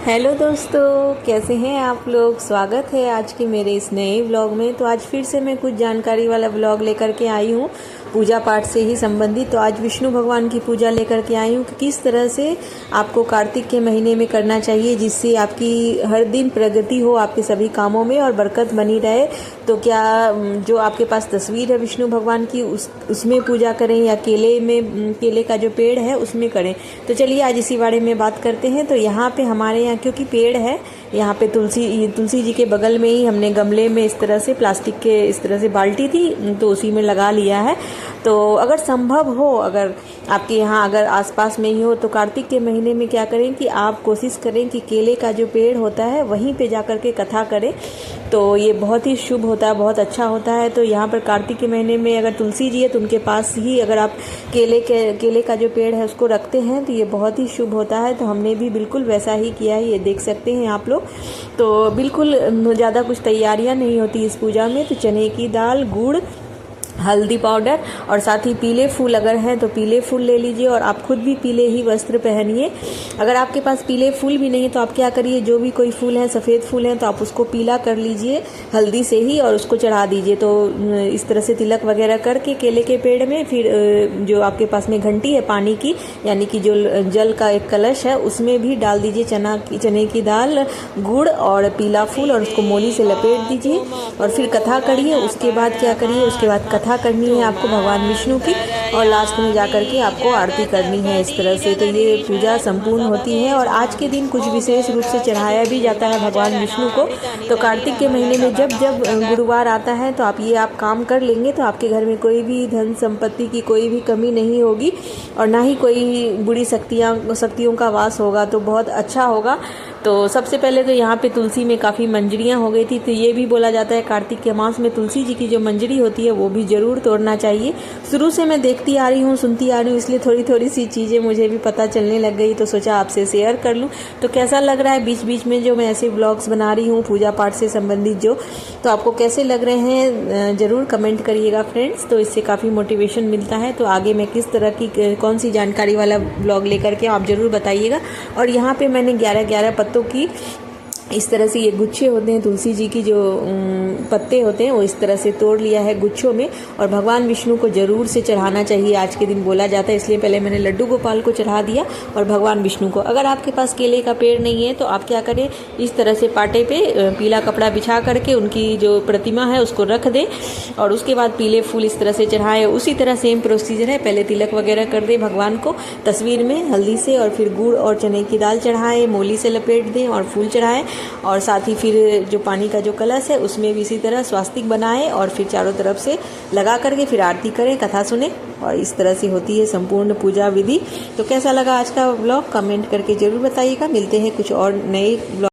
Hello दोस्तों, कैसे हैं आप लोग। स्वागत है आज के मेरे इस नए व्लॉग में। तो आज फिर से मैं कुछ जानकारी वाला व्लॉग लेकर के आई हूँ, पूजा पाठ से ही संबंधित। तो आज विष्णु भगवान की पूजा लेकर के आई हूँ कि किस तरह से आपको कार्तिक के महीने में करना चाहिए, जिससे आपकी हर दिन प्रगति हो आपके सभी कामों में और बरकत बनी रहे। तो क्या जो आपके पास तस्वीर है विष्णु भगवान की उसमें पूजा करें या केले का जो पेड़ है उसमें करें। तो चलिए आज इसी बारे में बात करते हैं। तो यहाँ पे हमारे यहाँ क्योंकि पेड़ है, यहाँ पे तुलसी जी के बगल में ही हमने गमले में इस तरह से प्लास्टिक के इस तरह से बाल्टी थी तो उसी में लगा लिया है। तो अगर संभव हो, अगर आपके यहाँ अगर आसपास में ही हो, तो कार्तिक के महीने में क्या करें कि आप कोशिश करें कि केले का जो पेड़ होता है वहीं पे जाकर के कथा करें। तो ये बहुत ही शुभ होता है, बहुत अच्छा होता है। तो यहाँ पर कार्तिक के महीने में अगर तुलसी जी है तो उनके पास ही अगर आप केले का जो पेड़ है उसको रखते हैं तो ये बहुत ही शुभ होता है। तो हमने भी बिल्कुल वैसा ही किया है, ये देख सकते हैं आप लोग। तो बिल्कुल ज़्यादा कुछ तैयारियां नहीं होती इस पूजा में। तो चने की दाल, गुड़, हल्दी पाउडर और साथ ही पीले फूल अगर हैं तो पीले फूल ले लीजिए और आप खुद भी पीले ही वस्त्र पहनिए। अगर आपके पास पीले फूल भी नहीं है तो आप क्या करिए, जो भी कोई फूल है, सफ़ेद फूल हैं, तो आप उसको पीला कर लीजिए हल्दी से ही और उसको चढ़ा दीजिए। तो इस तरह से तिलक वगैरह करके केले के पेड़ में फिर जो आपके पास में घंटी है पानी की, यानी कि जो जल का एक कलश है, उसमें भी डाल दीजिए चने की दाल, गुड़ और पीला फूल और उसको मोली से लपेट दीजिए और फिर कथा करिए। उसके बाद क्या करिए, उसके बाद कथा करनी है आपको भगवान विष्णु की और लास्ट में जाकर के आपको आरती करनी है इस तरह से। तो ये पूजा संपूर्ण होती है और आज के दिन कुछ विशेष रूप से चढ़ाया भी जाता है भगवान विष्णु को। तो कार्तिक के महीने में जब जब गुरुवार आता है तो आप काम कर लेंगे तो आपके घर में कोई भी धन संपत्ति की कोई भी कमी नहीं होगी और ना ही कोई बुरी शक्तियों का वास होगा। तो बहुत अच्छा होगा। तो सबसे पहले तो यहाँ पे तुलसी में काफ़ी मंजरियाँ हो गई थी। तो ये भी बोला जाता है कार्तिक के मास में तुलसी जी की जो मंजरी होती है वो भी ज़रूर तोड़ना चाहिए। शुरू से मैं देखती आ रही हूँ, सुनती आ रही हूँ, इसलिए थोड़ी सी चीज़ें मुझे भी पता चलने लग गई। तो सोचा आपसे शेयर कर लूँ। तो कैसा लग रहा है बीच बीच में जो मैं ऐसे ब्लॉग्स बना रही हूँ पूजा पाठ से संबंधित तो आपको कैसे लग रहे हैं ज़रूर कमेंट करिएगा फ्रेंड्स। तो इससे काफ़ी मोटिवेशन मिलता है। तो आगे मैं किस तरह की कौन सी जानकारी वाला ब्लॉग लेकर के आप ज़रूर बताइएगा। और यहाँ पे मैंने 11 पत्तों की इस तरह से ये गुच्छे होते हैं, तुलसी जी की जो पत्ते होते हैं वो इस तरह से तोड़ लिया है गुच्छों में और भगवान विष्णु को जरूर से चढ़ाना चाहिए आज के दिन बोला जाता है। इसलिए पहले मैंने लड्डू गोपाल को चढ़ा दिया और भगवान विष्णु को। अगर आपके पास केले का पेड़ नहीं है तो आप क्या करें, इस तरह से पाटे पे पीला कपड़ा बिछा करके उनकी जो प्रतिमा है उसको रख दें और उसके बाद पीले फूल इस तरह से चढ़ाएं। उसी तरह सेम प्रोसीजर है, पहले तिलक वगैरह कर दें भगवान को तस्वीर में हल्दी से और फिर गुड़ और चने की दाल चढ़ाएं, मोली से लपेट दें और फूल चढ़ाएं और साथ ही फिर जो पानी का जो कलश है उसमें भी इसी तरह स्वास्तिक बनाएं और फिर चारों तरफ से लगा करके फिर आरती करें, कथा सुने और इस तरह से होती है संपूर्ण पूजा विधि। तो कैसा लगा आज का व्लॉग कमेंट करके जरूर बताइएगा। मिलते हैं कुछ और नए व्लॉग।